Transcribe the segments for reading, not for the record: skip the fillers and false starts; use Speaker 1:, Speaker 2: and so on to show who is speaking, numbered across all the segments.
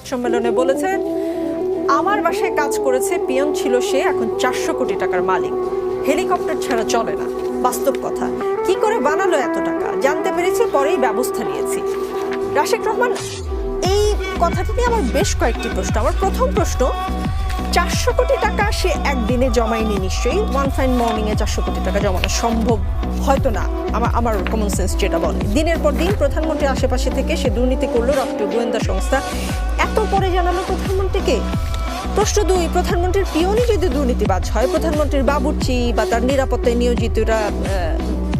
Speaker 1: সম্মেলনে বলেছেন, আমার বাসায় কাজ করেছে, পিয়ন ছিল সে, এখন 400 কোটি টাকার মালিক। হেলিকপ্টার ছাড়া চলে না, বাস্তব কথা। কি করে বানালো এত টাকা জানতে পেরেছি, পরেই ব্যবস্থা নিয়েছি। রাশেক রহমান, এই কথাটি নিয়ে আমার বেশ কয়েকটি প্রশ্ন। আমার প্রথম প্রশ্ন, 400 কোটি টাকা সে একদিনে জমায়নি নিশ্চয়ই। ওয়ান ফাইন মর্নিংয়ে 400 কোটি টাকা জমানো সম্ভব হয়তো না, আমার কমন সেন্স যেটা বলে। দিনের পর দিন প্রধানমন্ত্রীর আশেপাশে থেকে সে দুর্নীতি করলো, রাষ্ট্রীয় গোয়েন্দা সংস্থা এত পরে জানালো প্রধানমন্ত্রীকে। প্রশ্ন 2, প্রধানমন্ত্রীর পিয়নই যদি দুর্নীতিবাজ হয়, প্রধানমন্ত্রীর বাবুর্চি বা তার নিরাপত্তায় নিয়োজিতরা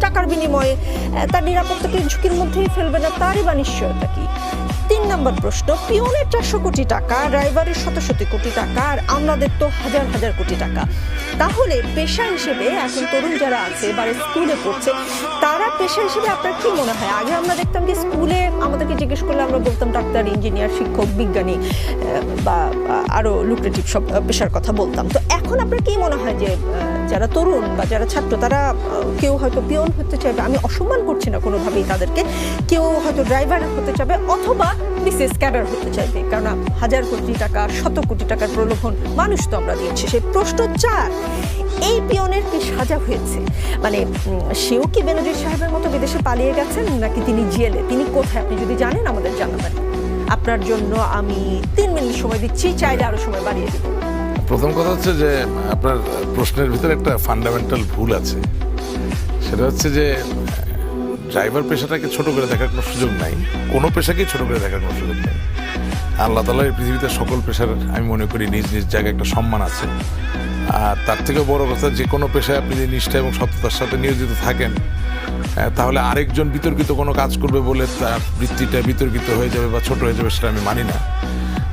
Speaker 1: টাকার বিনিময়ে তার নিরাপত্তাকে ঝুঁকির মধ্যেই ফেলবে না, তারই বা নিশ্চয়তা কি? 3 নম্বর প্রশ্ন, পিয়নের 400 কোটি টাকা, ড্রাইভারের শত শত কোটি টাকা, আর আমাদের তো হাজার হাজার কোটি টাকা। তাহলে পেশা হিসেবে এখন তরুণ যারা আছে বা স্কুলে পড়ছে, তারা পেশা হিসেবে আপনার কি মনে হয়? আগে আমরা দেখতাম যে স্কুলে আমাদেরকে জিজ্ঞেস করলে আমরা বলতাম ডাক্তার, ইঞ্জিনিয়ার, শিক্ষক, বিজ্ঞানী বা আরো লুক্রেটিভ সব পেশার কথা বলতাম। তো এখন আপনার কি মনে হয় যে যারা তরুণ বা যারা ছাত্র, তারা কেউ হয়তো পিয়ন হতে চাইবে, আমি অসম্মান করছি না কোনোভাবেই তাদেরকে, কেউ হয়তো ড্রাইভার হতে চাইবে অথবা বিশেষ ক্যাডার হতে চাইবে, কারণ হাজার কোটি টাকা, শত কোটি টাকার প্রলোভন মানুষ তো আমরা দিচ্ছি। সেই প্রশ্ন 4, এই পিয়নের কি সাজা হয়েছে? মানে সেও কি বেনজির সাহেবের মতো বিদেশে পালিয়ে গেছেন, নাকি তিনি জেলে? তিনি কোথায়? আপনি যদি জানেন আমাদের জানাবেন। আপনার জন্য আমি 3 মিনিট সময় দিচ্ছি, চাইলে আরো সময় বাড়িয়ে দেব।
Speaker 2: প্রথম কথা হচ্ছে যে আপনার প্রশ্নের ভিতরে একটা ফান্ডামেন্টাল ভুল আছে। সেটা হচ্ছে যে ড্রাইভার পেশাটাকে ছোট করে দেখার কোনো সুযোগ নাই, কোনো পেশাকেই ছোট করে দেখার কোনো সুযোগ নেই। আল্লাহ তাআলা এই পৃথিবীতে সকল পেশার আমি মনে করি নিজ নিজ জায়গায় একটা সম্মান আছে। আর তার থেকেও বড় কথা, যে কোনো পেশায় আপনি যদি নিষ্ঠা এবং সততার সাথে নিয়োজিত থাকেন, তাহলে আরেকজন বিতর্কিত কোনো কাজ করবে বলে তার বৃত্তিটা বিতর্কিত হয়ে যাবে বা ছোট হয়ে যাবে, সেটা আমি মানি না।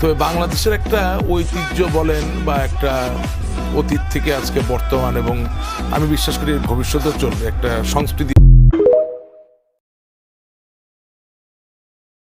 Speaker 2: তবে বাংলাদেশের একটা ঐতিহ্য বলেন বা একটা অতীত থেকে আজকে বর্তমান, এবং আমি বিশ্বাস করি ভবিষ্যতেও চলবে, একটা সংস্কৃতি